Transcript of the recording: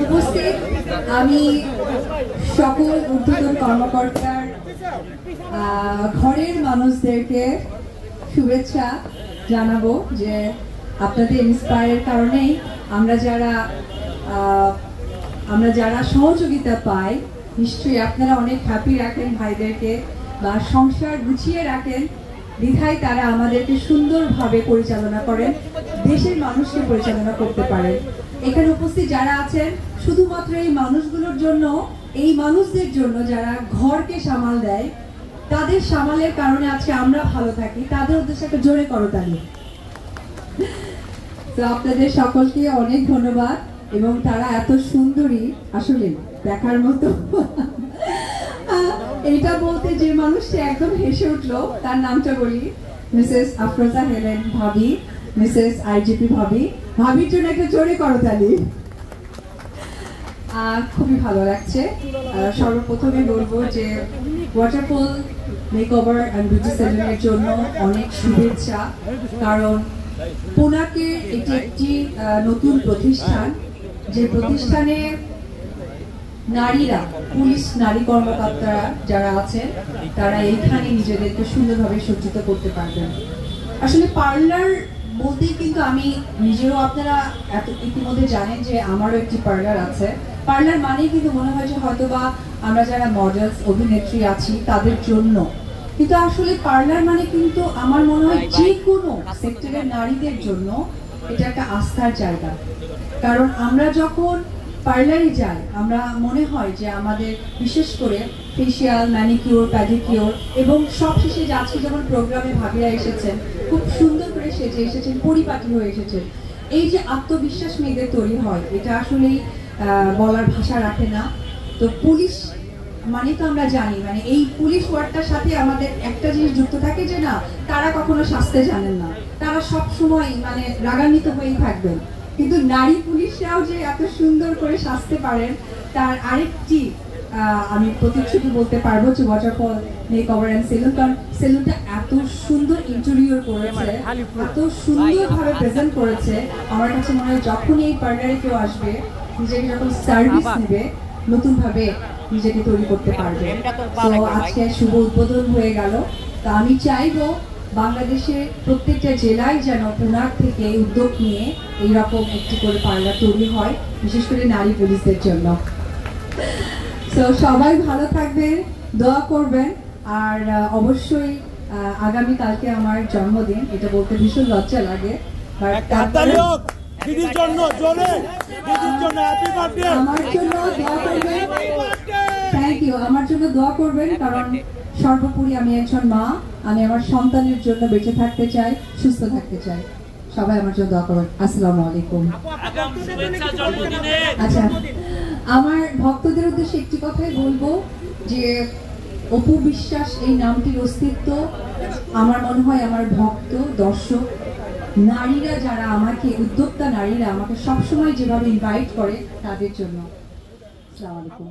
উপস্থিত আমি সকল ঊর্ধ্বতন কর্মকর্তার ঘরের মানুষদেরকে শুভেচ্ছা জানাবো যে আপনাদের ইন্সপায়ারের কারণেই আমরা যারা সহযোগিতা পাই, নিশ্চয়ই আপনারা অনেক হ্যাপি রাখেন ভাইদেরকে বা সংসার গুছিয়ে রাখেন, বিধায় তারা আমাদেরকে সুন্দরভাবে পরিচালনা করেন, দেশের মানুষকে পরিচালনা করতে পারেন। এখানে উপস্থিত যারা আছেন শুধুমাত্র এই মানুষগুলোর জন্য, এই মানুষদের জন্য যারা ঘরকে সামাল দেয়, তাদের সামালের কারণে আজকে আমরা ভালো থাকি, তাদের উদ্দেশ্যে একটা জোরে করতালি। তো আপনাদের সকলকে অনেক ধন্যবাদ। এবং তারা এত সুন্দরী, আসলে দেখার মতো। এটা বলতে যে মানুষটা একদম হেসে উঠলো, তার নামটা বলি, মিসেস আফরোজা হেলেন ভাবি, মিসেস আইজিপি ভাবি। ভাবির জন্য একটা জোরে করতালি। খুবই ভালো লাগছে। সর্বপ্রথমে বলবো যে ওয়াটারফল মেকওভার অ্যান্ড বিউটি সেলুনের জন্য অনেক শুভেচ্ছা, কারণ পুনাকে এটি একটি নতুন প্রতিষ্ঠান, যে প্রতিষ্ঠানে নারীরা, পুলিশ নারী কর্মকর্তারা যারা আছেন, তারা এইখানে নিজেদেরকে সুন্দরভাবে সজ্জিত করতে পারবেন। আসলে পার্লার বলতেই কিন্তু আমি নিজেও, আপনারা ইতিমধ্যে জানেন যে আমারও একটি পার্লার আছে। পার্লার মানেই কিন্তু মনে হয় যে হয়তো বা আমরা যারা মডেলস, অভিনেত্রী আছি তাদের জন্য, কিন্তু আসলে পার্লার মানে কিন্তু আমার মনে হয় যে কোনো সেক্টরের নারীদের জন্য এটা একটা আস্থার জায়গা। কারণ আমরা যখন পার্লারে যাই, আমরা মনে হয় যে আমাদের বিশেষ করে ফেসিয়াল, ম্যানিকিউর, প্যাডিকিউর এবং সব শেষে আজকে যেমন প্রোগ্রামে ভাবিরা এসেছেন, খুব সুন্দর করে সেজে এসেছেন, পরিপাটি হয়ে এসেছেন। এই যে আত্মবিশ্বাস মেয়েদের তৈরি হয়, এটা আসলেই বলার ভাষা রাখে না। তো পুলিশ মানে তো আমরা জানি, মানে এই পুলিশ ওয়ার্ডটার সাথে আমাদের একটা জিনিস যুক্ত থাকে যে না, তারা কখনো শাস্তে জানেন না, তারা সব সময় মানে রাগান্বিত হয়েই থাকবেন। কিন্তু নারী পুলিশরাও যে এত সুন্দর করে সাজতে পারেন, তার আরেকটি আমি প্রতিশ্রুতি বলতে পারবো যে ওয়াটারফল মেকওভার অ্যান্ড সেলুন। কারণ সেলুনটা এত সুন্দর ইন্টেরিয়র করেছে, এত সুন্দরভাবে প্রেজেন্ট করেছে, আমার কাছে মনে হয় যখন এই পার্লারে কেউ আসবে, নিজেকে যখন সার্ভিস নেবে, নতুনভাবে নিজেকে তৈরি করতে পারবে। তো আজকে শুভ উদ্বোধন হয়ে গেল। তা আমি চাইবো বাংলাদেশের প্রত্যেকটা জেলায় যেন পুনার থেকে উদ্যোগ নিয়ে এইরকম একটি করে পার্লার তৈরি হয়, বিশেষ করে নারী পুলিশদের জন্য। তো সবাই ভালো থাকবেন, দোয়া করবেন। আর অবশ্যই আগামীকালকে আমার জন্মদিন, এটা বলতে ভীষণ লজ্জা লাগে, আমার জন্য দোয়া করবেন। Thank you. আমার জন্য দোয়া করবেন, কারণ সর্বোপরি আমি একজন মা, আমি আমার সন্তানের জন্য বেঁচে থাকতে চাই, সুস্থ থাকতে চাই। সবাই আমার জন্য দোয়া করবেন। আসসালামু আলাইকুম। আচ্ছা, আমার ভক্তদের উদ্দেশ্যে একটি কথাই বলবো যে অপু বিশ্বাস এই নামটির অস্তিত্ব, আমার মনে হয় আমার ভক্ত, দর্শক, নারীরা যারা আমাকে, উদ্যোক্তা নারীরা আমাকে সবসময় যেভাবে ইনভাইট করে, তাদের জন্য। আসসালামু আলাইকুম।